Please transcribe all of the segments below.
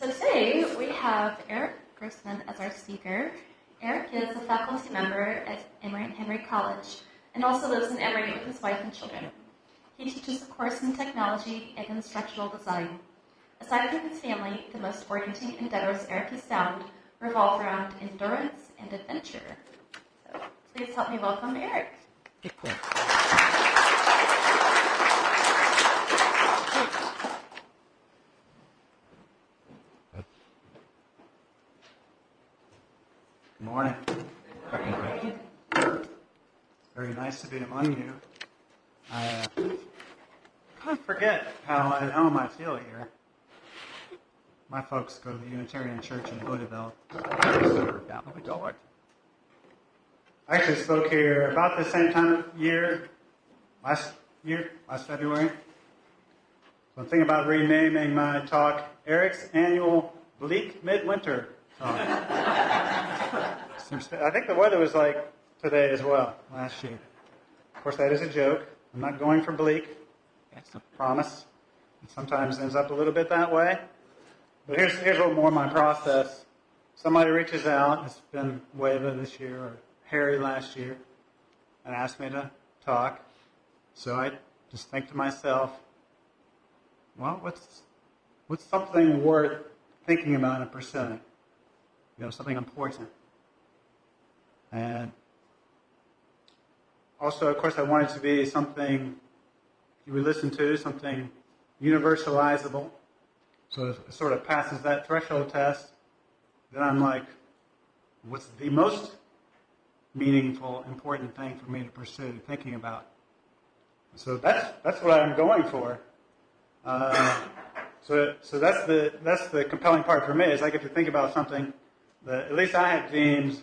So today we have Eric Grossman as our speaker. Eric is a faculty member at Emory and Henry College and also lives in Emory with his wife and children. He teaches a course in technology and instructional design. Aside from his family, the most orienting endeavors Eric has found revolve around endurance and adventure. So please help me welcome Eric. Good morning. Very nice to be among you. I kind of forget how at home I feel here. My folks go to the Unitarian Church in Louisville. I actually spoke here about the same time of last February. So I'm thinking about renaming my talk Eric's Annual Bleak Midwinter Talk. I think the weather was like today as well, last year. Of course, that is a joke. I'm not going for bleak. That's a promise. It sometimes ends up a little bit that way. But here's a little more my process. Somebody reaches out. It's been Wava this year or Harry last year, and asked me to talk. So I just think to myself, well, what's something worth thinking about and pursuing? Something important. And also, of course, I want it to be something you would listen to, something universalizable. So if it sort of passes that threshold test, then I'm like, what's the most meaningful, important thing for me to pursue, thinking about? So that's what I'm going for. So that's the compelling part for me, is I get to think about something that at least I have deemed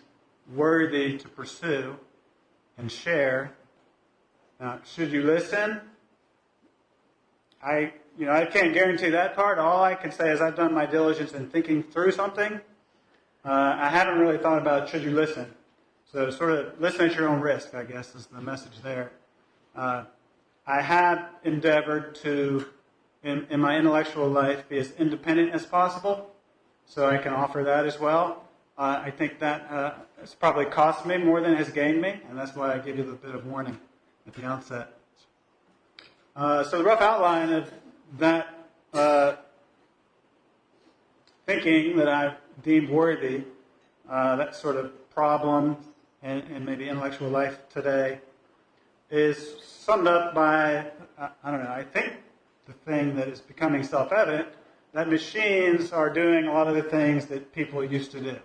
worthy to pursue and share. Now, should you listen? I can't guarantee that part. All I can say is I've done my diligence in thinking through something. I haven't really thought about should you listen. So sort of listen at your own risk, I guess, is the message there. I have endeavored to, in my intellectual life, be as independent as possible, so I can offer that as well. I think that it's probably cost me more than it has gained me, and that's why I gave you a bit of warning at the outset. So the rough outline of that thinking that I've deemed worthy, that sort of problem in maybe intellectual life today, is summed up by, I think the thing that is becoming self-evident, that machines are doing a lot of the things that people used to do.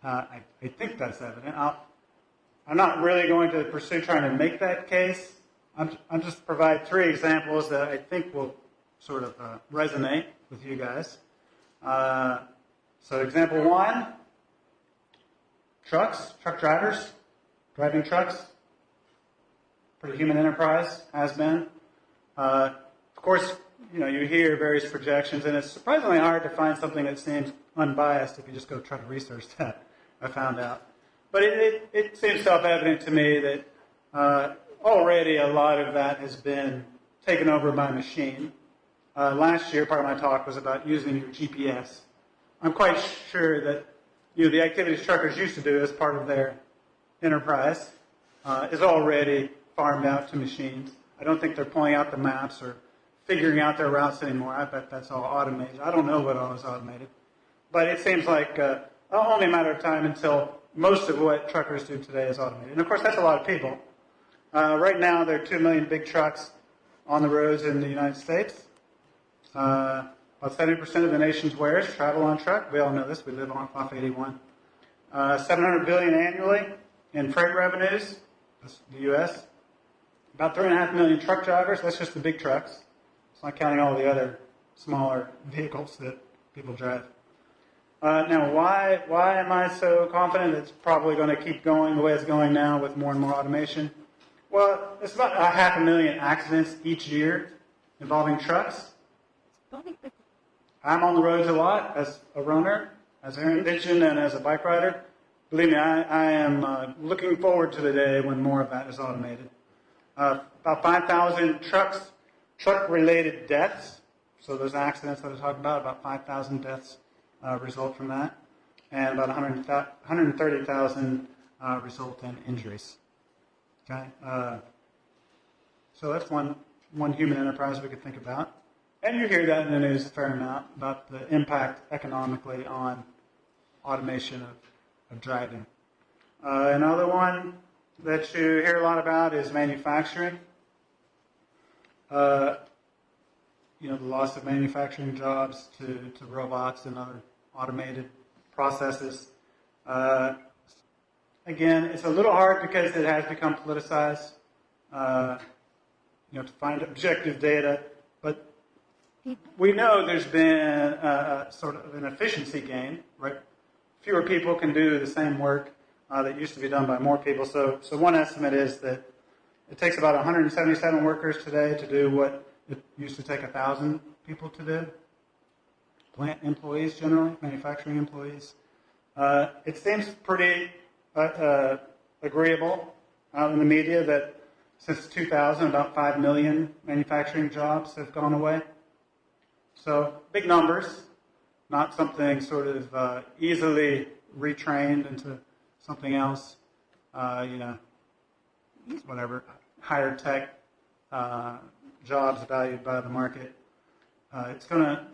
I think that's evident. I'm not really going to pursue trying to make that case. I'm just provide three examples that I think will sort of resonate with you guys. So example one, truck drivers, driving trucks. Pretty human enterprise, has been. Of course, you hear various projections, and it's surprisingly hard to find something that seems unbiased if you just go try to research that, I found out. But it seems self-evident to me that already a lot of that has been taken over by machine. Last year, part of my talk was about using your GPS. I'm quite sure that the activities truckers used to do as part of their enterprise is already farmed out to machines. I don't think they're pulling out the maps or figuring out their routes anymore. I bet that's all automated. I don't know what all is automated. But it seems like only a matter of time until most of what truckers do today is automated. And of course, that's a lot of people. Right now, there are 2 million big trucks on the roads in the United States. About 70% of the nation's wares travel on truck. We all know this. We live off 81. $700 billion annually in freight revenues. That's the U.S. About 3.5 million truck drivers. That's just the big trucks. It's not counting all the other smaller vehicles that people drive. Now, why am I so confident it's probably going to keep going the way it's going now with more and more automation? Well, it's about 500,000 accidents each year involving trucks. I'm on the roads a lot as a runner, as an engine, and as a bike rider. Believe me, I am looking forward to the day when more of that is automated. About 5,000 truck-related deaths So those accidents that I talked about 5,000 deaths result from that, and about 130,000 result in injuries. Okay, so that's one human enterprise we could think about. And you hear that in the news a fair amount about the impact economically on automation of driving. Another one that you hear a lot about is manufacturing. The loss of manufacturing jobs to robots and other automated processes. Again, it's a little hard because it has become politicized, to find objective data, but we know there's been sort of an efficiency gain, right? Fewer people can do the same work that used to be done by more people. So one estimate is that it takes about 177 workers today to do what it used to take 1,000 people to do. Plant employees generally, manufacturing employees. It seems pretty agreeable out in the media that since 2000, about 5 million manufacturing jobs have gone away. So big numbers, not something sort of easily retrained into something else, whatever, higher tech jobs valued by the market.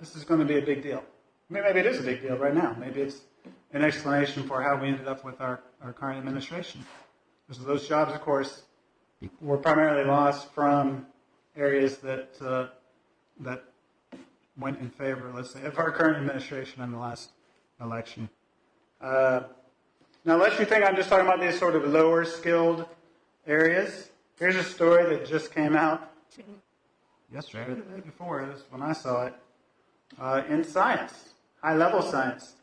This is going to be a big deal. Maybe it is a big deal right now. Maybe it's an explanation for how we ended up with our current administration. Because those jobs, of course, were primarily lost from areas that went in favor, let's say, of our current administration in the last election. Now, unless you think I'm just talking about these sort of lower skilled areas, here's a story that just came out yesterday, or the day before, this when I saw it, in science, high-level science.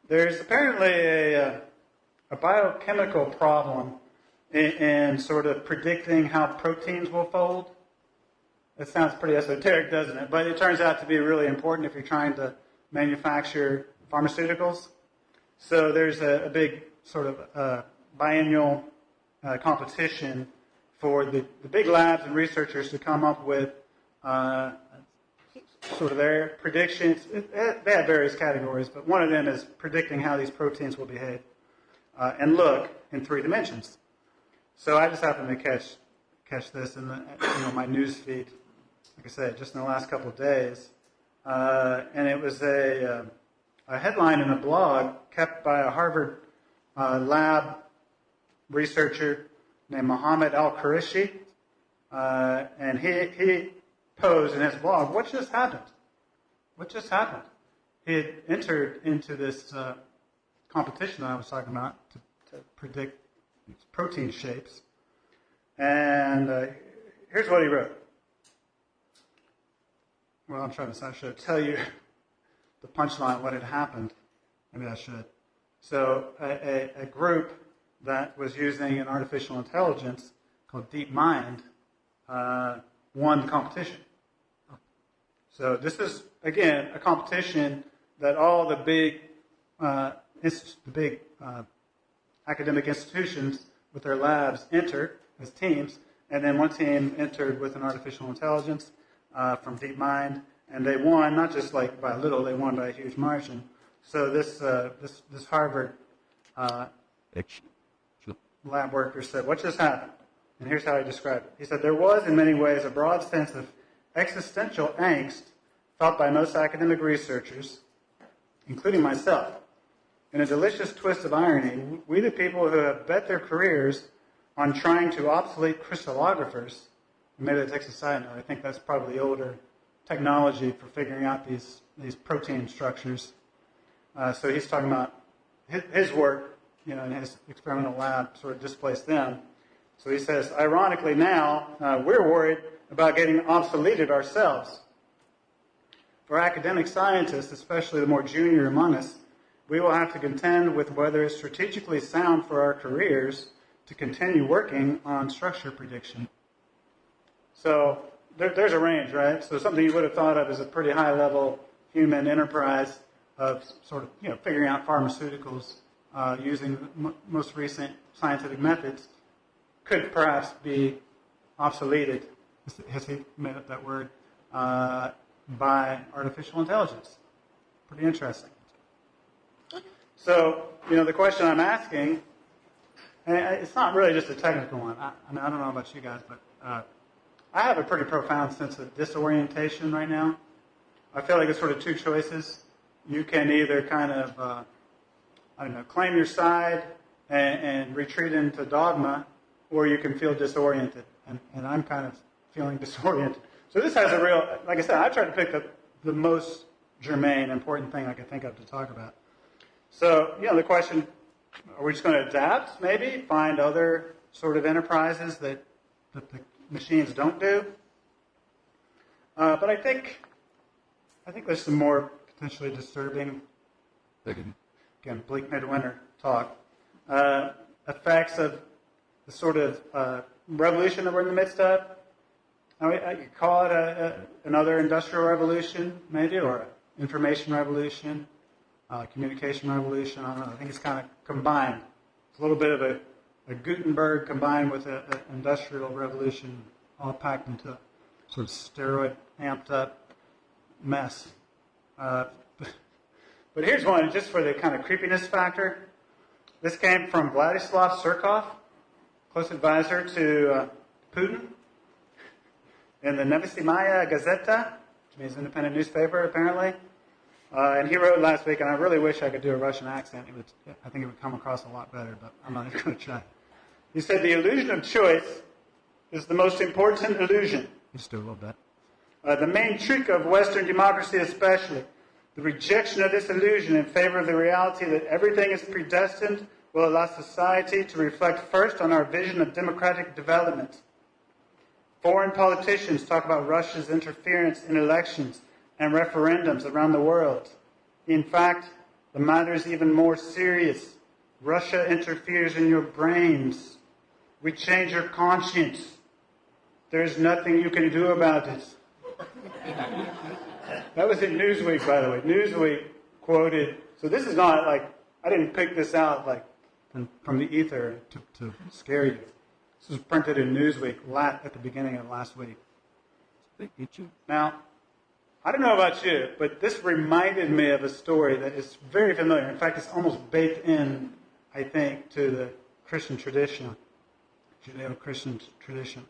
There's apparently a biochemical problem in sort of predicting how proteins will fold. It sounds pretty esoteric, doesn't it? But it turns out to be really important if you're trying to manufacture pharmaceuticals. So there's a big sort of biennial competition for the big labs and researchers to come up with sort of their predictions. They have various categories, but one of them is predicting how these proteins will behave and look in 3 dimensions. So I just happened to catch this in my news feed, like I said, just in the last couple of days, and it was a headline in a blog kept by a Harvard lab researcher named Mohammed Al-Quraishi, and he posed in his blog, what just happened? What just happened? He had entered into this competition that I was talking about to predict protein shapes, and here's what he wrote. Well, I should tell you the punchline, what had happened. Maybe I should. So a group that was using an artificial intelligence called DeepMind won the competition. So this is, again, a competition that all the big academic institutions with their labs entered as teams, and then one team entered with an artificial intelligence from DeepMind, and they won, not just like by a little, they won by a huge margin. So this Harvard lab worker said, what just happened? And here's how he described it. He said, there was, in many ways, a broad sense of existential angst felt by most academic researchers, including myself. In a delicious twist of irony, we the people who have bet their careers on trying to obsolete crystallographers, maybe that takes a side note, I think that's probably older technology for figuring out these protein structures. So he's talking about his work, in his experimental lab sort of displaced them. So he says, ironically now, we're worried about getting obsoleted ourselves. For academic scientists, especially the more junior among us, we will have to contend with whether it's strategically sound for our careers to continue working on structure prediction. So there's a range, right? So something you would have thought of as a pretty high-level human enterprise of sort of, figuring out pharmaceuticals using the most recent scientific methods could perhaps be obsoleted, has he made up that word, by artificial intelligence. Pretty interesting. So, the question I'm asking, and it's not really just a technical one. I don't know about you guys, but I have a pretty profound sense of disorientation right now. I feel like there's sort of two choices. You can either kind of, claim your side and retreat into dogma, or you can feel disoriented. And I'm kind of feeling disoriented. So this has a real, like I said, I tried to pick the most germane, important thing I could think of to talk about. So, the question, are we just going to adapt, maybe? Find other sort of enterprises that the machines don't do? But I think there's some more potentially disturbing, again, bleak midwinter talk, effects of the sort of revolution that we're in the midst of. I could call it another industrial revolution, maybe, or an information revolution, communication revolution. I don't know. I think it's kind of combined. It's a little bit of a Gutenberg combined with an industrial revolution, all packed into a sort of steroid, amped up mess. But here's one, just for the kind of creepiness factor. This came from Vladislav Surkov, close advisor to Putin, in the Nevesimaya Gazeta, which means independent newspaper, apparently. And he wrote last week, and I really wish I could do a Russian accent. I think it would come across a lot better, but I'm not even going to try. He said, "The illusion of choice is the most important illusion." Just do a little bit. The main trick of Western democracy especially, the rejection of this illusion in favor of the reality that everything is predestined will allow society to reflect first on our vision of democratic development. Foreign politicians talk about Russia's interference in elections and referendums around the world. In fact, the matter is even more serious. Russia interferes in your brains. We change your conscience. There's nothing you can do about it. That was in Newsweek, by the way. Newsweek quoted, so this is not like, I didn't pick this out like from the ether to scare you. This was printed in Newsweek at the beginning of last week. Now, I don't know about you, but this reminded me of a story that is very familiar. In fact, it's almost baked in, I think, to the Christian tradition, Judeo-Christian tradition.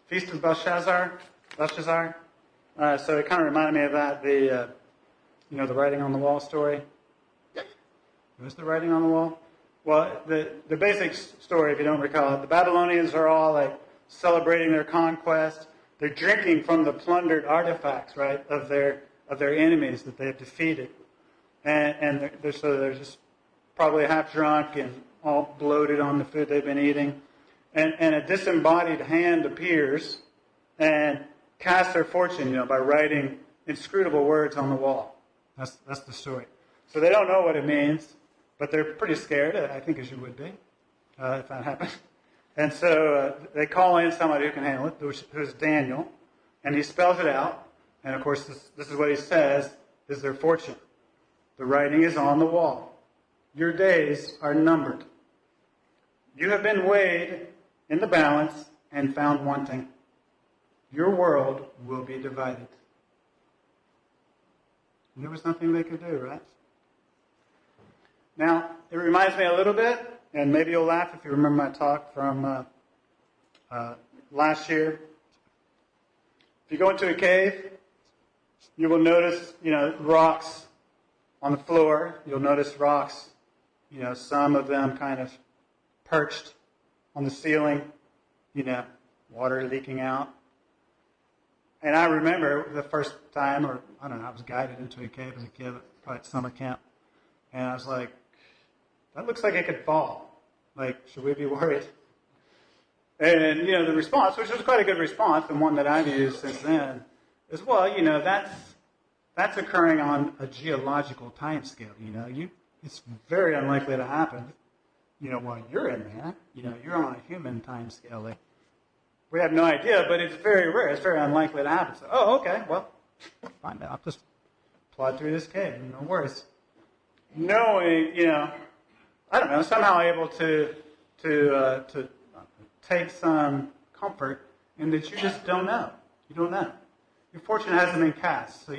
Feast of Belshazzar. So it kind of reminded me of that, the writing on the wall story. Was the writing on the wall? Well, the basic story, if you don't recall it, the Babylonians are all like celebrating their conquest. They're drinking from the plundered artifacts, right, of their enemies that they have defeated, and they're just probably half drunk and all bloated on the food they've been eating, and a disembodied hand appears and casts their fortune, by writing inscrutable words on the wall. That's the story. So they don't know what it means, but they're pretty scared, I think, as you would be, if that happened. And so they call in somebody who can handle it, who's Daniel, and he spells it out. And of course, this is what he says is their fortune. The writing is on the wall. Your days are numbered. You have been weighed in the balance and found wanting. Your world will be divided. And there was nothing they could do, right? Now, it reminds me a little bit, and maybe you'll laugh if you remember my talk from last year. If you go into a cave, you will notice, rocks on the floor. You'll notice rocks, some of them kind of perched on the ceiling, water leaking out. And I remember the first time, or I don't know, I was guided into a cave as a kid, probably at summer camp. And I was like, that looks like it could fall. Like, should we be worried? And, the response, which was quite a good response, and one that I've used since then, is, well, that's occurring on a geological time scale, It's very unlikely to happen, while you're in there. You're on a human time scale. Like, we have no idea, but it's very rare. It's very unlikely to happen. So, okay, well, fine. I'll just plod through this cave. No worries. Knowing, I don't know, somehow able to take some comfort in that you just don't know. You don't know. your fortune hasn't been cast, so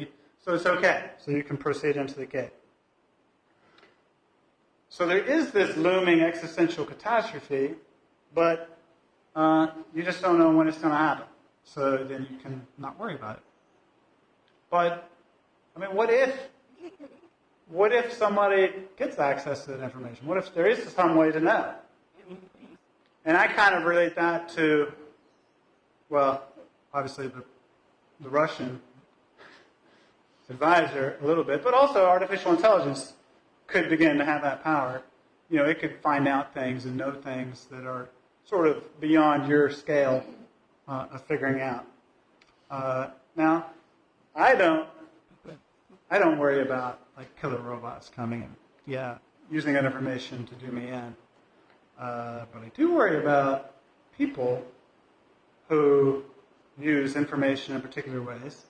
it's okay. So you can proceed into the gate. So there is this looming existential catastrophe, but you just don't know when it's going to happen. So then you can not worry about it. But, I mean, what if somebody gets access to that information? What if there is some way to know? And I kind of relate that to, well, obviously the Russian advisor a little bit, but also artificial intelligence could begin to have that power. You know, it could find out things and know things that are sort of beyond your scale of figuring out. Now, I don't worry about like killer robots coming and using that information to do me in. But I do worry about people who use information in particular ways,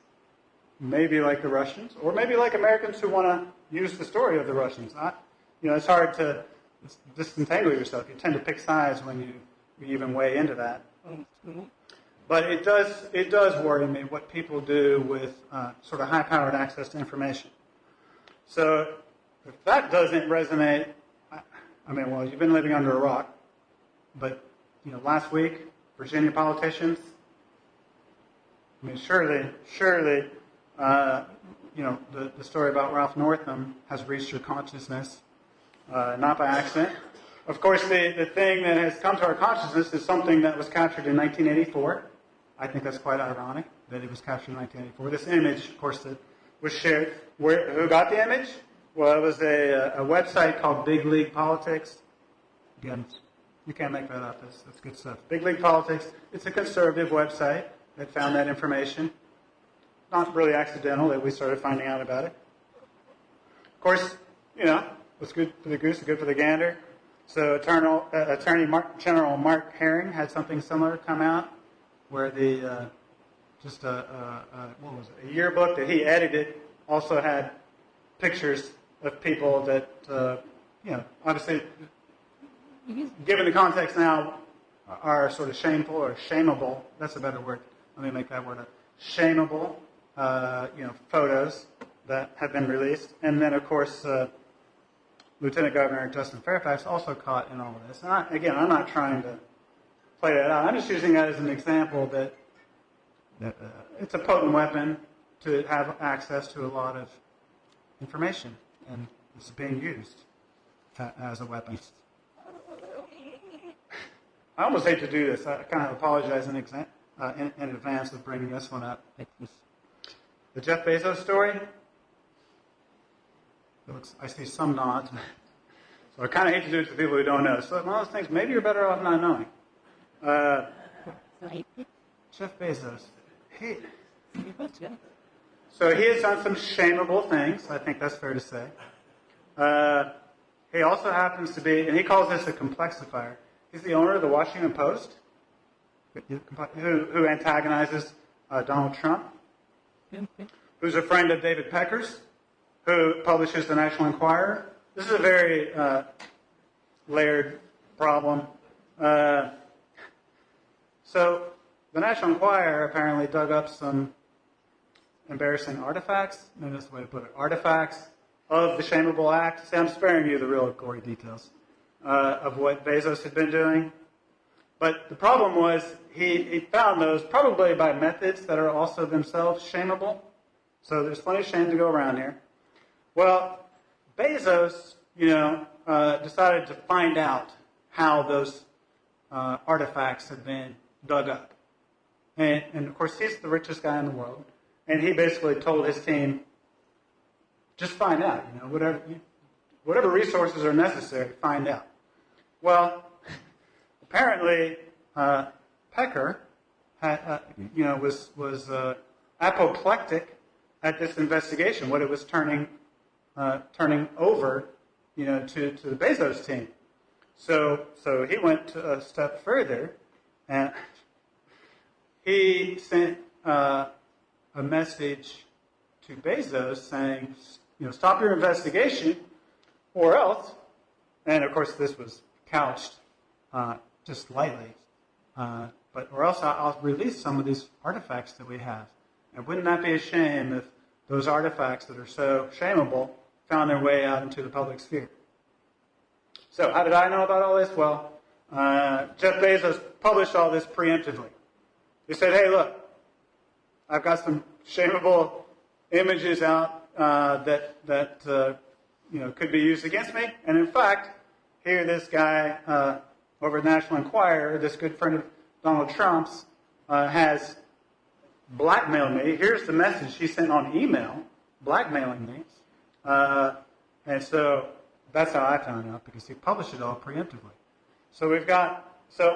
maybe like the Russians, or maybe like Americans who want to use the story of the Russians. It's hard to disentangle yourself. You tend to pick sides when you even weigh into that. But it does worry me what people do with sort of high-powered access to information. So if that doesn't resonate, I mean, well, you've been living under a rock. But, last week, Virginia politicians, I mean, surely, the story about Ralph Northam has reached your consciousness, not by accident. Of course, the thing that has come to our consciousness is something that was captured in 1984. I think that's quite ironic that it was captured in 1984. This image, of course, that was shared. Who got the image? Well, it was a website called Big League Politics. Again, you can't make that up. That's good stuff. Big League Politics. It's a conservative website that found that information. Not really accidental that we started finding out about it. Of course, what's good for the goose is good for the gander. So Attorney General Mark Herring had something similar come out, where the a yearbook that he edited also had pictures of people that obviously, given the context now, are sort of shameful or shameable. That's a better word. Let me make that word up. Shameable, photos that have been released, and then of course. Lieutenant Governor Justin Fairfax also caught in all of this. And I'm not trying to play that out. I'm just using that as an example that it's a potent weapon to have access to a lot of information, and it's being used as a weapon. I almost hate to do this. I kind of apologize in advance of bringing this one up. The Jeff Bezos story. I see some nods. So I kind of hate to do it to people who don't know. So one of those things, maybe you're better off not knowing. Jeff Bezos. So he has done some shameable things. I think that's fair to say. He also happens to be, and he calls this a complexifier. He's the owner of the Washington Post, who antagonizes Donald Trump, who's a friend of David Pecker's, who publishes the National Enquirer. This is a very layered problem. So the National Enquirer apparently dug up some embarrassing artifacts, maybe that's the way to put it, artifacts of the shameable act. See, I'm sparing you the real gory details of what Bezos had been doing. But the problem was he found those probably by methods that are also themselves shameable. So there's plenty of shame to go around here. Well, Bezos, decided to find out how those artifacts had been dug up. And of course, he's the richest guy in the world. And he basically told his team, just find out, whatever resources are necessary, find out. Well, apparently, Pecker was apoplectic at this investigation, what it was turning over, to the Bezos team. So he went a step further, and he sent a message to Bezos saying, stop your investigation, or else. And of course, this was couched just lightly, or else I'll release some of these artifacts that we have. And wouldn't that be a shame if those artifacts that are so shameable found their way out into the public sphere? So how did I know about all this? Well, Jeff Bezos published all this preemptively. He said, hey, look, I've got some shameable images out that could be used against me. And in fact, here this guy over at National Enquirer, this good friend of Donald Trump's, has blackmailed me. Here's the message he sent on email, blackmailing me. And so that's how I found out, because he published it all preemptively. So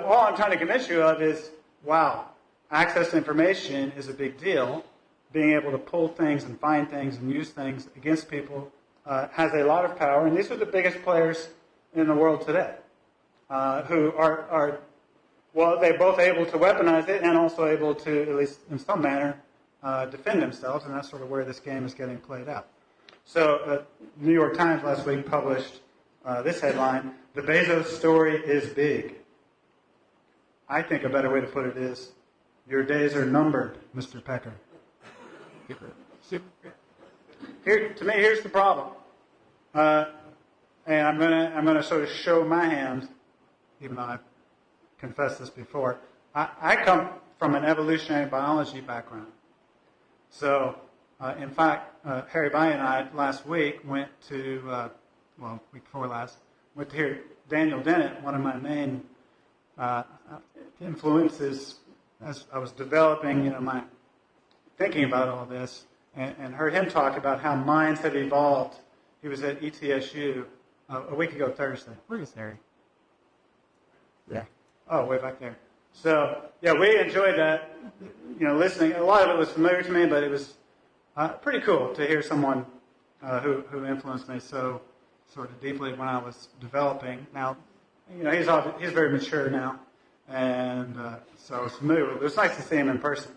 all I'm trying to convince you of is, wow, access to information is a big deal. Being able to pull things and find things and use things against people has a lot of power. And these are the biggest players in the world today, who are they're both able to weaponize it and also able to, at least in some manner, defend themselves. And that's sort of where this game is getting played out. So New York Times last week published this headline: "The Bezos story is big." I think a better way to put it is, your days are numbered, Mr. Pecker. Here's the problem, and I'm gonna sort of show my hand, even though I've confessed this before. I come from an evolutionary biology background, so in fact, Harry Bay and I last week went to week before last went to hear Daniel Dennett, one of my main influences as I was developing, my thinking about all this, and heard him talk about how minds have evolved. He was at ETSU a week ago Thursday. Where is Harry? Yeah. Oh, way back there. So, yeah, we enjoyed that, listening. A lot of it was familiar to me, but it was pretty cool to hear someone who influenced me so sort of deeply when I was developing. Now, he's very mature now, and so I was familiar with it. It was nice to see him in person.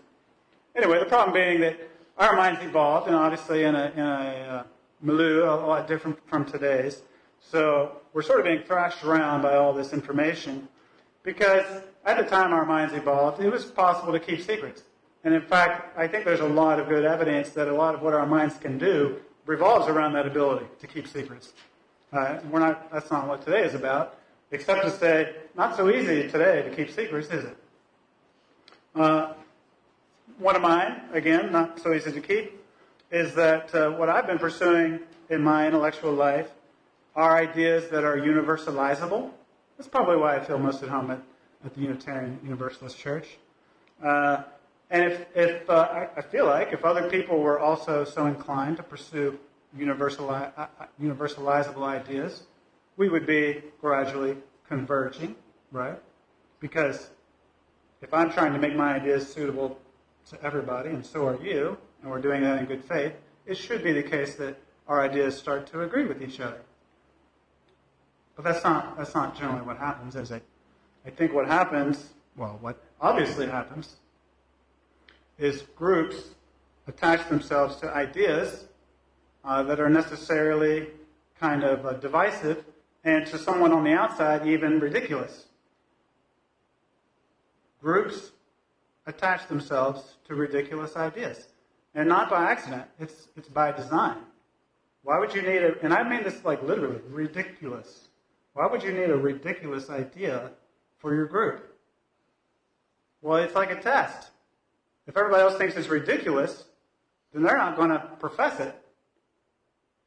Anyway, the problem being that our minds evolved, and obviously in a milieu a lot different from today's. So we're sort of being thrashed around by all this information, because at the time our minds evolved, it was possible to keep secrets. And in fact, I think there's a lot of good evidence that a lot of what our minds can do revolves around that ability to keep secrets. That's not what today is about, except to say, not so easy today to keep secrets, is it? One of mine, again, not so easy to keep, is that what I've been pursuing in my intellectual life are ideas that are universalizable. That's probably why I feel most at home at the Unitarian Universalist Church. And if I feel like if other people were also so inclined to pursue universalizable ideas, we would be gradually converging, right? Because if I'm trying to make my ideas suitable to everybody, and so are you, and we're doing that in good faith, it should be the case that our ideas start to agree with each other. But that's not generally what happens, is it? I think what happens, what obviously happens, is groups attach themselves to ideas that are necessarily kind of divisive, and to someone on the outside, even ridiculous. Groups attach themselves to ridiculous ideas, and not by accident. It's by design. Why would you need and I mean this like literally, ridiculous. Why would you need a ridiculous idea for your group? Well, it's like a test. If everybody else thinks it's ridiculous, then they're not going to profess it.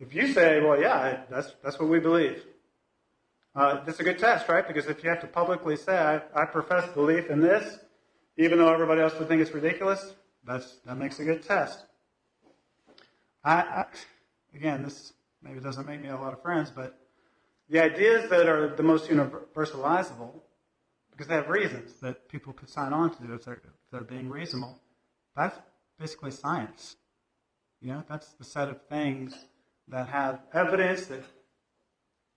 If you say, well, yeah, that's what we believe. That's a good test, right? Because if you have to publicly say, I profess belief in this, even though everybody else would think it's ridiculous, that makes a good test. Again, this maybe doesn't make me a lot of friends, but the ideas that are the most universalizable, because they have reasons that people could sign on to if they're being reasonable, that's basically science. That's the set of things that have evidence that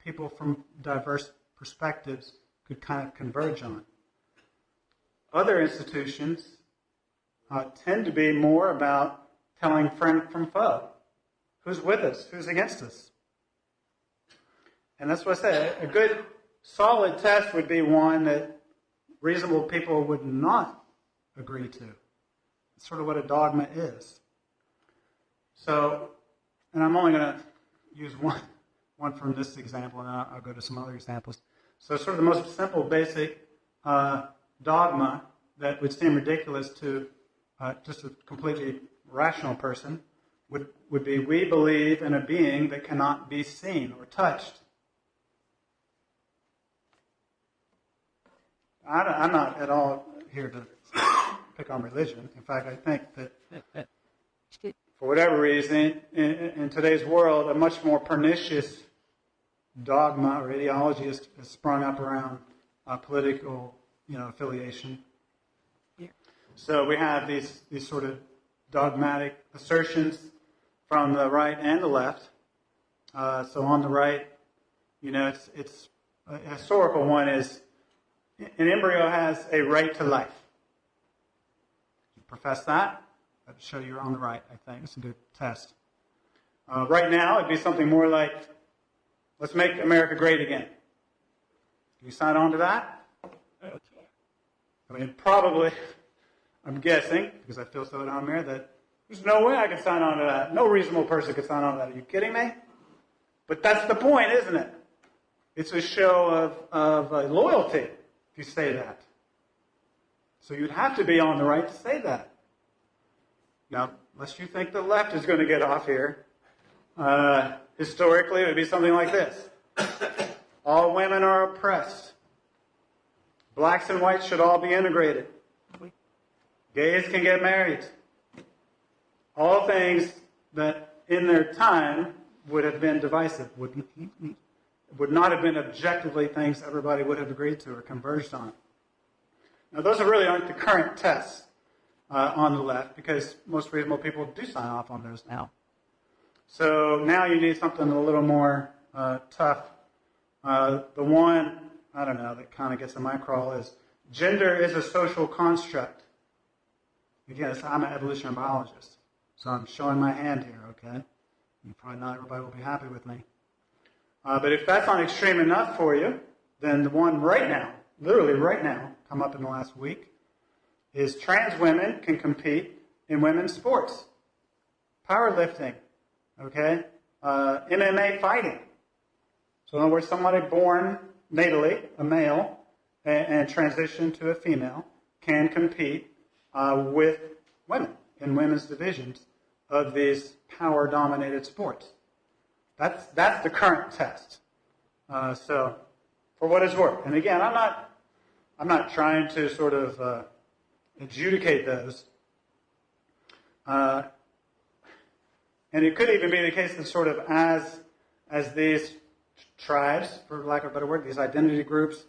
people from diverse perspectives could kind of converge on. Other institutions tend to be more about telling friend from foe. Who's with us? Who's against us? And that's what I say. A good, solid test would be one that reasonable people would not agree to. sort of what a dogma is. So, and I'm only going to use one from this example, and I'll go to some other examples. So sort of the most simple, basic dogma that would seem ridiculous to just a completely rational person would be, we believe in a being that cannot be seen or touched. I'm not at all here to pick on religion. In fact, I think that for whatever reason, in today's world, a much more pernicious dogma or ideology has sprung up around political, affiliation. Yeah. So we have these sort of dogmatic assertions from the right and the left. So on the right, it's a historical one is an embryo has a right to life. You profess that? That would show you're on the right, I think. It's a good test. Right now, it'd be something more like, let's make America great again. Do you sign on to that? I mean, probably, I'm guessing, because I feel so down there, that there's no way I could sign on to that. No reasonable person could sign on to that. Are you kidding me? But that's the point, isn't it? It's a show of loyalty if you say that. So you'd have to be on the right to say that. Now, unless you think the left is going to get off here, historically it would be something like this. All women are oppressed. Blacks and whites should all be integrated. Gays can get married. All things that in their time would have been divisive, would not have been objectively things everybody would have agreed to or converged on. Now, those really aren't the current tests on the left, because most reasonable people do sign off on those now. So now you need something a little more tough. The one, I don't know, that kind of gets in my crawl is gender is a social construct. Again, I'm an evolutionary biologist, so I'm showing my hand here, okay? Probably not everybody will be happy with me. But if that's not extreme enough for you, then the one right now, literally right now, come up in the last week, is trans women can compete in women's sports. Powerlifting, okay? MMA fighting. So in other words, somebody born natally, a male, and transition to a female, can compete with women in women's divisions of these power-dominated sports. That's the current test. So, for what it's worth, and again, I'm not trying to sort of adjudicate those. And it could even be the case that sort of as these tribes, for lack of a better word, these identity groups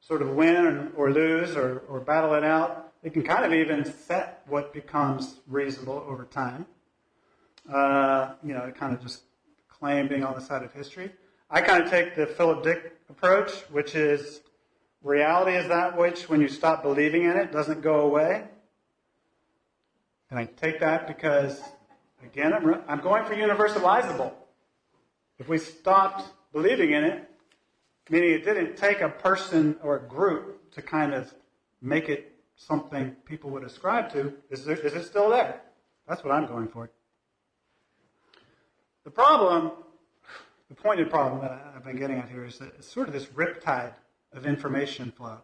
sort of win or lose or battle it out, they can kind of even set what becomes reasonable over time. Kind of just claim being on the side of history. I kind of take the Philip Dick approach, which is reality is that which, when you stop believing in it, doesn't go away. And I take that because, again, I'm going for universalizable. If we stopped believing in it, meaning it didn't take a person or a group to kind of make it something people would ascribe to, is it still there? That's what I'm going for. The pointed problem that I've been getting at here is that it's sort of this riptide of information flow.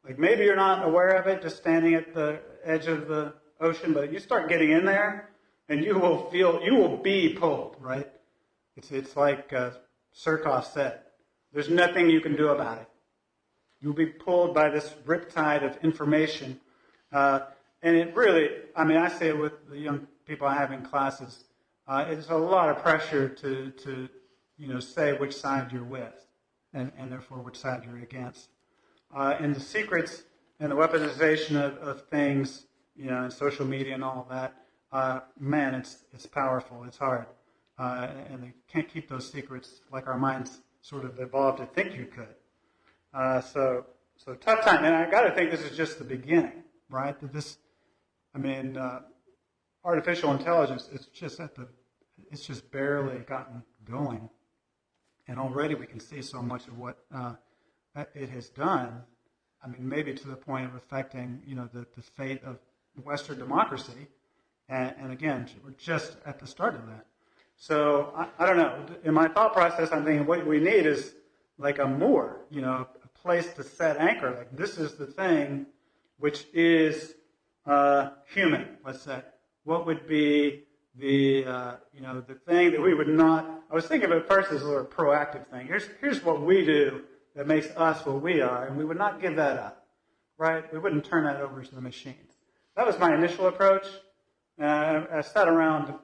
Like maybe you're not aware of it just standing at the edge of the ocean, but you start getting in there and you will be pulled, right? It's like Surkov said, there's nothing you can do about it. You'll be pulled by this riptide of information. And it really, I say it with the young people I have in classes, it's a lot of pressure to say which side you're with and therefore which side you're against. And the secrets and the weaponization of things, and social media and all that, man, it's powerful, it's hard. And they can't keep those secrets like our minds sort of evolved to think you could. So tough time. And I got to think this is just the beginning, right? That artificial intelligence is it's just barely gotten going. And already we can see so much of what it has done. Maybe to the point of affecting, the fate of Western democracy And again, we're just at the start of that. So I don't know. In my thought process, I'm thinking what we need is like a moor, a place to set anchor. Like this is the thing which is human, let's say. What would be the the thing that we would not? I was thinking of it first as a little proactive thing. Here's what we do that makes us what we are, and we would not give that up, right? We wouldn't turn that over to the machines. That was my initial approach. I sat around,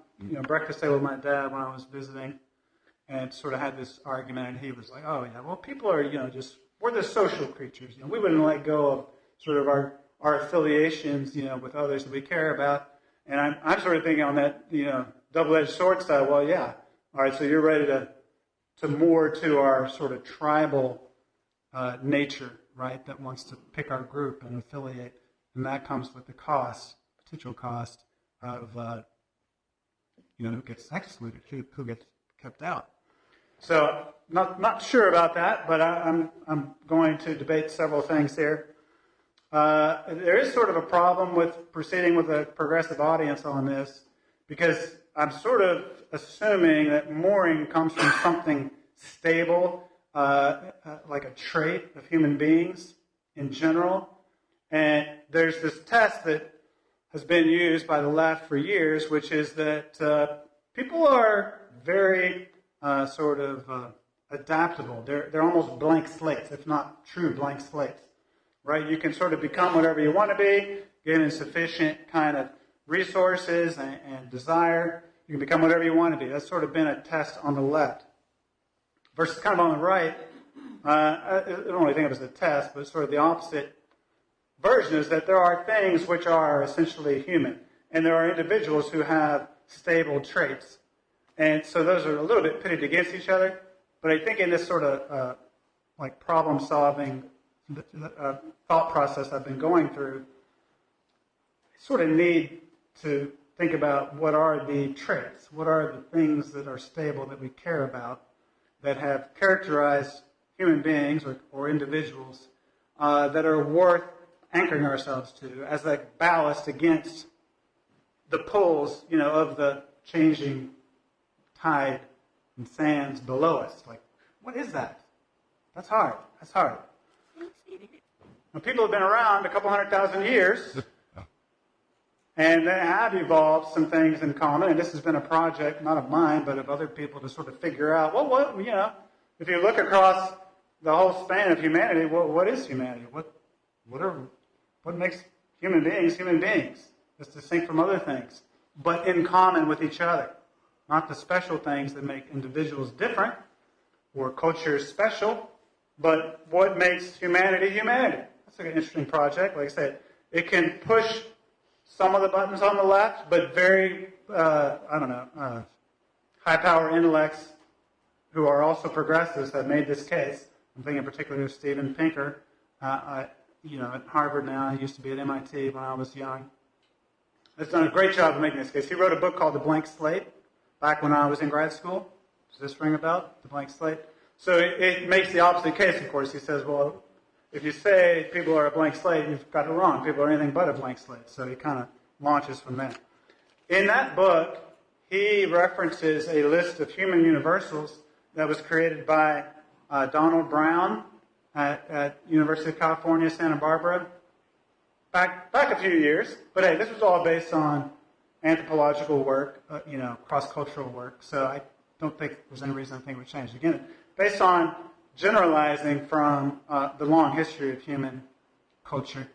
breakfast table with my dad when I was visiting, and sort of had this argument. And he was like, "Oh yeah, well, people are, we're the social creatures. We wouldn't let go of sort of our affiliations, with others that we care about." And I'm sort of thinking on that, double-edged sword side. Well, yeah, all right. So you're ready to moor to our sort of tribal nature, right? That wants to pick our group and affiliate, and that comes with the potential cost of who gets excluded, who gets kept out. So not sure about that, but I'm going to debate several things here. There is sort of a problem with proceeding with a progressive audience on this, because I'm sort of assuming that mooring comes from something stable, like a trait of human beings in general. And there's this test that has been used by the left for years, which is that people are very adaptable. They're almost blank slates, if not true blank slates, right? You can sort of become whatever you want to be, given sufficient kind of resources and desire. You can become whatever you want to be. That's sort of been a test on the left. Versus kind of on the right, I don't really think of it as a test, but sort of the opposite version is that there are things which are essentially human, and there are individuals who have stable traits. And so those are a little bit pitted against each other, but I think in this sort of like problem-solving thought process I've been going through, I sort of need to think about what are the traits, what are the things that are stable that we care about, that have characterized human beings or individuals that are worth anchoring ourselves to as a ballast against the pulls, of the changing tide and sands below us. Like, what is that? That's hard. Now, people have been around a couple 100,000 years, and they have evolved some things in common. And this has been a project, not of mine, but of other people to sort of figure out, if you look across the whole span of humanity, what is humanity? What makes human beings? It's distinct from other things, but in common with each other. Not the special things that make individuals different or cultures special, but what makes humanity humanity. That's an interesting project. Like I said, it can push some of the buttons on the left, but very, high-power intellects who are also progressives have made this case. I'm thinking particularly of Steven Pinker, at Harvard now. He used to be at MIT when I was young. Has done a great job of making this case. He wrote a book called The Blank Slate back when I was in grad school. Does this ring a bell? The Blank Slate? So it makes the opposite case, of course. He says, well, if you say people are a blank slate, you've got it wrong. People are anything but a blank slate. So he kind of launches from there. In that book, he references a list of human universals that was created by Donald Brown at University of California, Santa Barbara, back a few years. But hey, this was all based on anthropological work, cross-cultural work. So I don't think there's any reason to think it would change. Again, based on generalizing from the long history of human culture.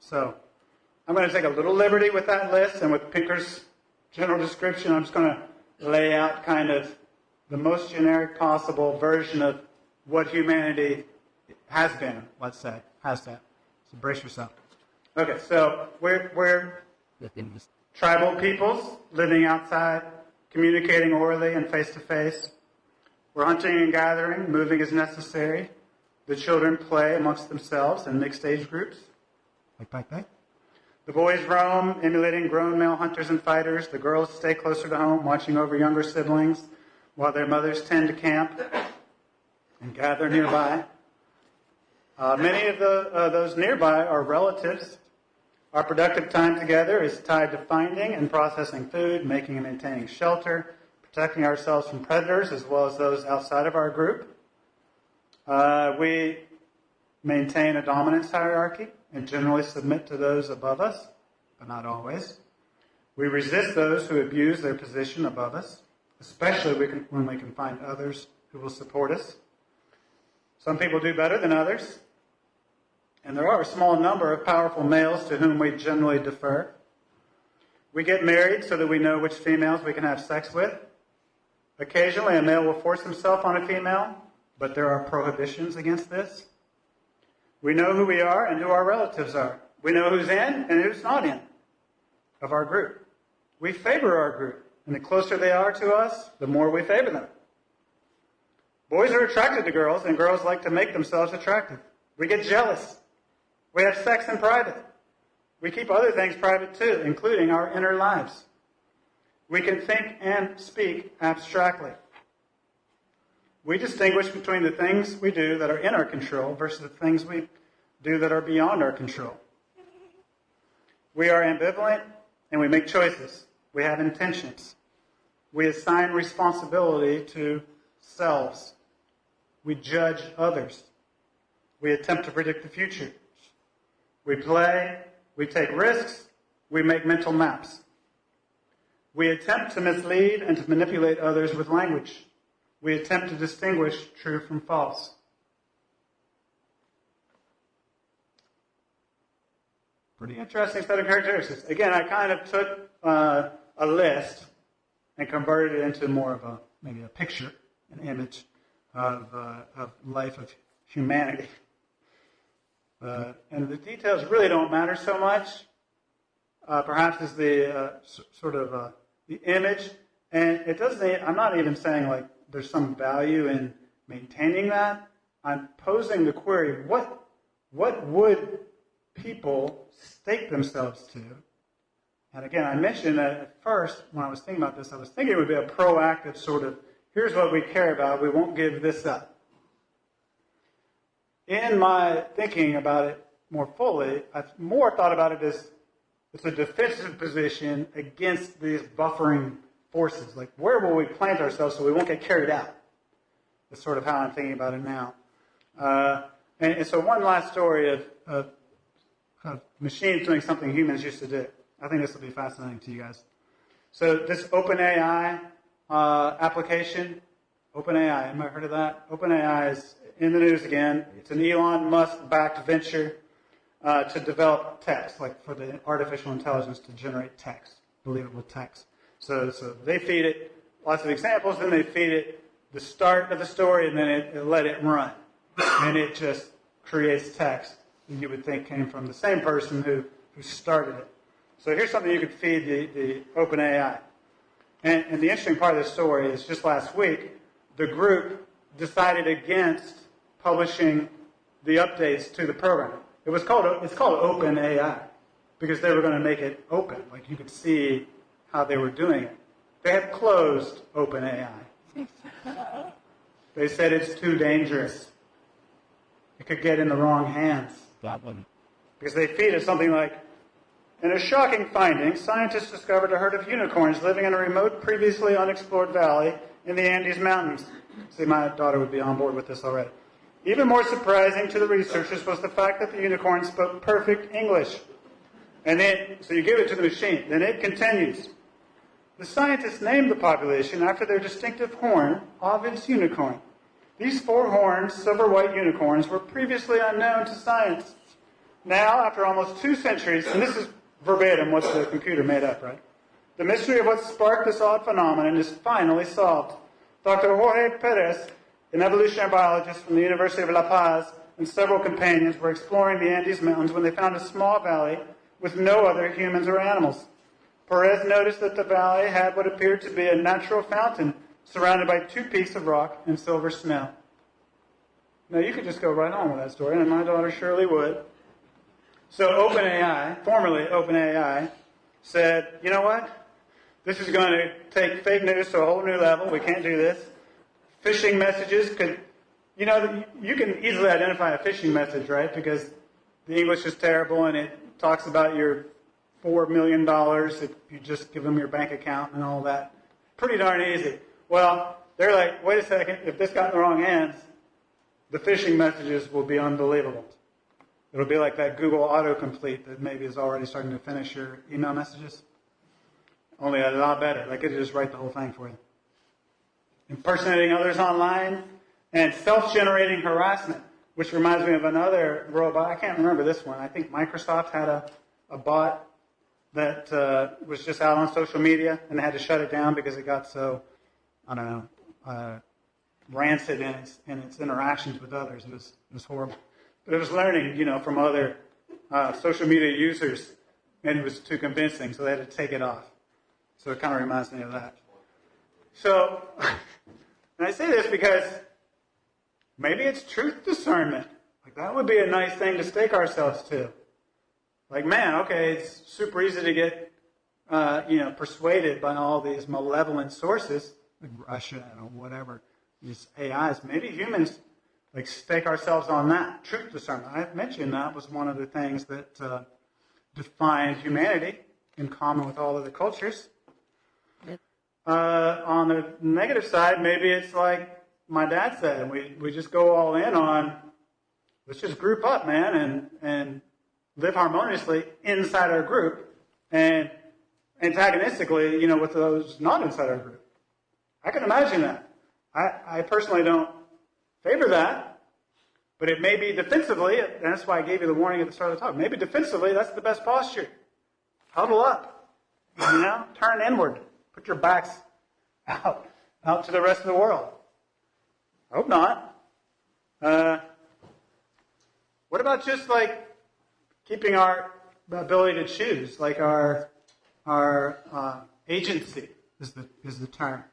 So I'm going to take a little liberty with that list, and with Pinker's general description, I'm just going to lay out kind of the most generic possible version of what humanity has been, let's say, So brace yourself. Okay, so we're tribal peoples living outside, communicating orally and face-to-face. We're hunting and gathering, moving as necessary. The children play amongst themselves in mixed age groups, like back then. The boys roam, emulating grown male hunters and fighters. The girls stay closer to home, watching over younger siblings, while their mothers tend to camp and gather nearby. Many of those nearby are relatives Our productive time together is tied to finding and processing food, making and maintaining shelter, protecting ourselves from predators as well as those outside of our group. We maintain a dominance hierarchy and generally submit to those above us, but not always. We resist those who abuse their position above us, especially when we can find others who will support us. Some people do better than others, and there are a small number of powerful males to whom we generally defer. We get married so that we know which females we can have sex with. Occasionally, a male will force himself on a female, but there are prohibitions against this. We know who we are and who our relatives are. We know who's in and who's not in of our group. We favor our group, and the closer they are to us, the more we favor them. Boys are attracted to girls, and girls like to make themselves attractive. We get jealous. We have sex in private. We keep other things private too, including our inner lives. We can think and speak abstractly. We distinguish between the things we do that are in our control versus the things we do that are beyond our control. We are ambivalent and we make choices. We have intentions. We assign responsibility to selves. We judge others. We attempt to predict the future. We play, we take risks, we make mental maps. We attempt to mislead and to manipulate others with language. We attempt to distinguish true from false. Pretty interesting set of characteristics. Again, I kind of took a list and converted it into more of maybe a picture, an image of life of humanity. And the details really don't matter so much. Perhaps is the the image, and it doesn't. I'm not even saying like there's some value in maintaining that. I'm posing the query: what would people stake themselves to? And again, I mentioned that at first when I was thinking about this, I was thinking it would be a proactive sort of: here's what we care about. We won't give this up. In my thinking about it more fully, I've more thought about it as it's a defensive position against these buffering forces. Like, where will we plant ourselves so we won't get carried out? That's sort of how I'm thinking about it now. And so one last story of machines doing something humans used to do. I think this will be fascinating to you guys. So this OpenAI application, OpenAI, have you heard of that? OpenAI is in the news again. It's an Elon Musk-backed venture to develop text, like for the artificial intelligence to generate text, believable text. So they feed it lots of examples, then they feed it the start of the story, and then it let it run. And it just creates text that you would think came from the same person who started it. So here's something you could feed the OpenAI. And the interesting part of this story is just last week, the group decided against publishing the updates to the program. It's called OpenAI because they were going to make it open, like you could see how they were doing it. They have closed OpenAI. They said it's too dangerous. It could get in the wrong hands. That one. Because they feed it something like, in a shocking finding, scientists discovered a herd of unicorns living in a remote, previously unexplored valley in the Andes Mountains. See, my daughter would be on board with this already. Even more surprising to the researchers was the fact that the unicorn spoke perfect English. And then, so you give it to the machine. Then it continues. The scientists named the population after their distinctive horn, Ovid's unicorn. These four-horned, silver-white unicorns were previously unknown to scientists. Now, after almost 2 centuries, and this is verbatim what the computer made up, right? The mystery of what sparked this odd phenomenon is finally solved. Dr. Jorge Perez, an evolutionary biologist from the University of La Paz, and several companions were exploring the Andes Mountains when they found a small valley with no other humans or animals. Perez noticed that the valley had what appeared to be a natural fountain surrounded by 2 peaks of rock and silver snow. Now, you could just go right on with that story, and my daughter surely would. So OpenAI, formerly OpenAI, said, you know what? This is going to take fake news to a whole new level. We can't do this. Phishing messages could, you can easily identify a phishing message, right? Because the English is terrible and it talks about your $4 million if you just give them your bank account and all that. Pretty darn easy. Well, they're like, wait a second, if this got in the wrong hands, the phishing messages will be unbelievable. It'll be like that Google autocomplete that maybe is already starting to finish your email messages. Only a lot better. Like, it'll just write the whole thing for you. Impersonating others online and self-generating harassment, which reminds me of another robot. I can't remember this one. I think Microsoft had a bot that was just out on social media, and they had to shut it down because it got so, I don't know, rancid in its interactions with others. It was horrible. But it was learning, from other social media users, and it was too convincing, so they had to take it off. So it kind of reminds me of that. So, and I say this because maybe it's truth discernment. Like, that would be a nice thing to stake ourselves to. Like, man, okay, it's super easy to get, persuaded by all these malevolent sources, like Russia or whatever, these AIs. Maybe humans, like, stake ourselves on that, truth discernment. I mentioned that was one of the things that defined humanity in common with all of the cultures. Yep. On the negative side, maybe it's like my dad said, we just go all in on, let's just group up, man, and live harmoniously inside our group, and antagonistically, with those not inside our group. I can imagine that. I personally don't favor that, but it may be defensively, and that's why I gave you the warning at the start of the talk. Maybe defensively, that's the best posture. Huddle up, turn inward, put your backs out to the rest of the world. I hope not. What about just like keeping our ability to choose, like our agency is the term.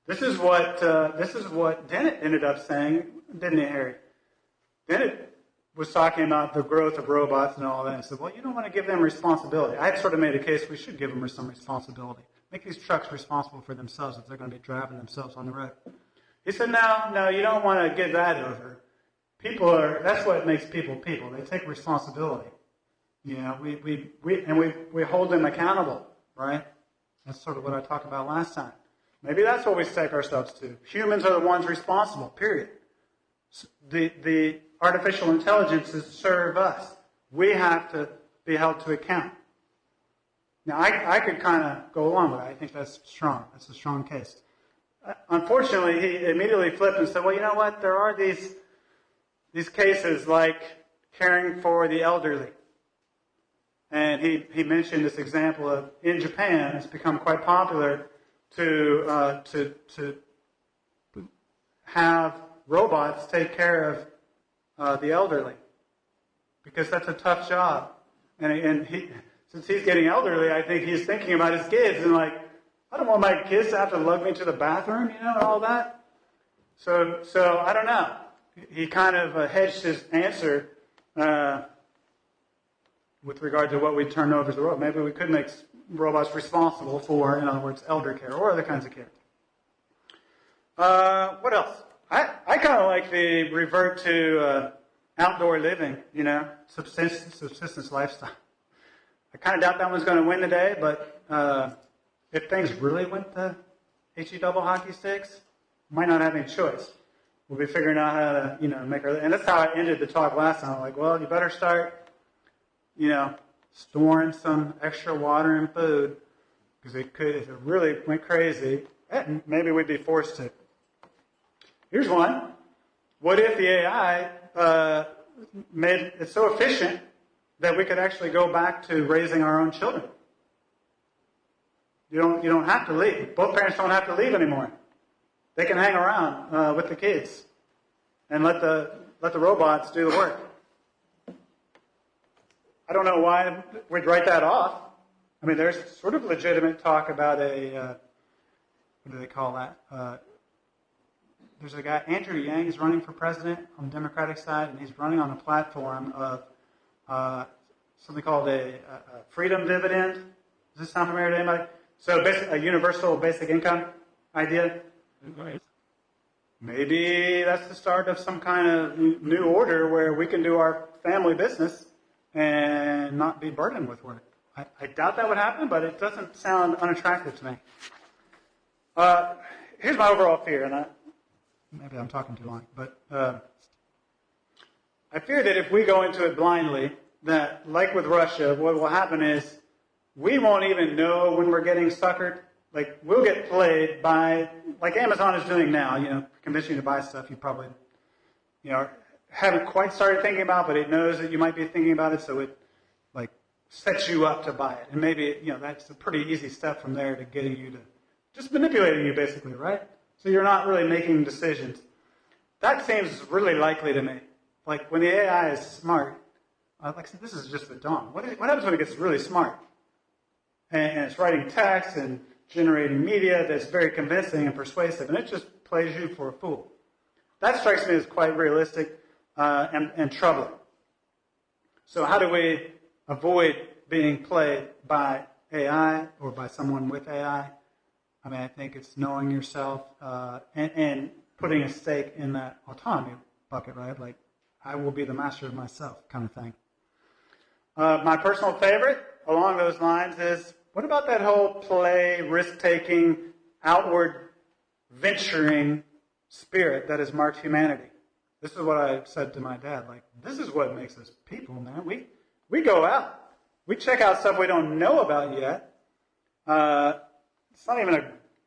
This is what Dennett ended up saying, didn't he, Harry? Dennett was talking about the growth of robots and all that. And said, well, you don't want to give them responsibility. I had sort of made a case we should give them some responsibility. Make these trucks responsible for themselves if they're going to be driving themselves on the road. He said, no, you don't want to give that over. That's what makes people people. They take responsibility. We hold them accountable, right? That's sort of what I talked about last time. Maybe that's what we stake ourselves to. Humans are the ones responsible, period. The artificial intelligences serve us. We have to be held to account. Now, I could kind of go along with that. I think that's strong. That's a strong case. Unfortunately, he immediately flipped and said, well, you know what? There are these cases like caring for the elderly. And he mentioned this example of, in Japan, it's become quite popular to have robots take care of the elderly, because that's a tough job. And since he's getting elderly, I think he's thinking about his kids and like, I don't want my kids to have to lug me to the bathroom, and all that. So I don't know. He kind of hedged his answer with regard to what we turn over to the robot. Maybe we could make robots responsible for, in other words, elder care or other kinds of care. What else? I kind of like the revert to outdoor living, subsistence lifestyle. I kind of doubt that one's going to win today, but if things really went to HE double hockey sticks, might not have any choice. We'll be figuring out how to, make our... And that's how I ended the talk last time. Like, well, you better start, storing some extra water and food, because if it really went crazy, maybe we'd be forced to. Here's one. What if the AI made it so efficient that we could actually go back to raising our own children? You don't have to leave. Both parents don't have to leave anymore. They can hang around with the kids and let the robots do the work. I don't know why we'd write that off. I mean, there's sort of legitimate talk about what do they call that? There's a guy, Andrew Yang, is running for president on the Democratic side, and he's running on a platform of something called a freedom dividend. Does this sound familiar to anybody? So basically, a universal basic income idea. Right. Maybe that's the start of some kind of new order where we can do our family business and not be burdened with work. I doubt that would happen, but it doesn't sound unattractive to me. Here's my overall fear, and maybe I'm talking too long, but I fear that if we go into it blindly, that like with Russia, what will happen is we won't even know when we're getting suckered. Like, we'll get played by, like Amazon is doing now, convincing you to buy stuff you probably, haven't quite started thinking about, but it knows that you might be thinking about it, so it, like, sets you up to buy it. And maybe, that's a pretty easy step from there to getting you to, just manipulating you, basically, right? So you're not really making decisions. That seems really likely to me. Like, when the AI is smart, like I said, this is just the dawn. What happens when it gets really smart? And it's writing text and generating media that's very convincing and persuasive, and it just plays you for a fool. That strikes me as quite realistic and troubling. So how do we avoid being played by AI or by someone with AI? I mean, I think it's knowing yourself and putting a stake in that autonomy bucket, right? Like, I will be the master of myself kind of thing. My personal favorite along those lines is, what about that whole play, risk-taking, outward venturing spirit that has marked humanity? This is what I said to my dad. Like, this is what makes us people, man. We go out. We check out stuff we don't know about yet. It's not even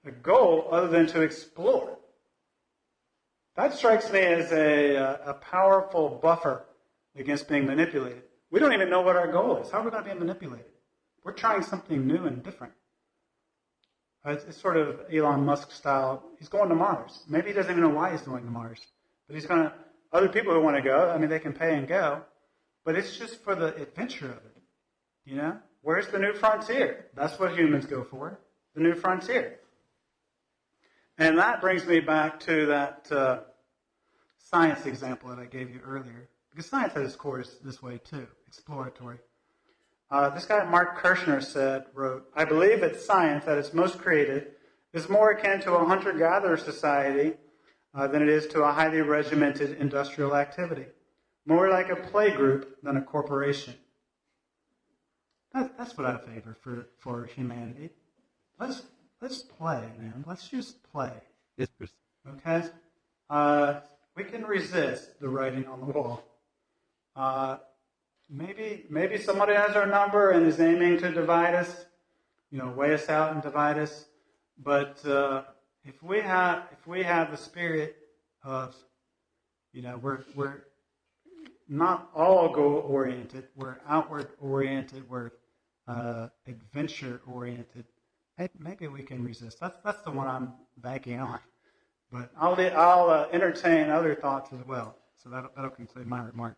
a goal other than to explore. That strikes me as a powerful buffer against being manipulated. We don't even know what our goal is. How are we going to be manipulated? We're trying something new and different. It's sort of Elon Musk style. He's going to Mars. Maybe he doesn't even know why he's going to Mars. But he's going to, other people who want to go, I mean, they can pay and go. But it's just for the adventure of it. Where's the new frontier? That's what humans go for. The new frontier. And that brings me back to that science example that I gave you earlier. Because science at its core is this way too, exploratory. This guy, Mark Kirshner, wrote, "I believe that science, at its most creative, is more akin to a hunter-gatherer society than it is to a highly regimented industrial activity. More like a play group than a corporation." That's what I favor for humanity. Let's play, man. Let's just play. Yes, Okay? We can resist the writing on the wall. Maybe somebody has our number and is aiming to divide us, weigh us out and divide us. But if we have the spirit of, we're not all goal oriented. We're outward oriented. We're adventure oriented. Maybe we can resist. That's the one I'm banking on. But I'll entertain other thoughts as well. So that'll conclude my remarks.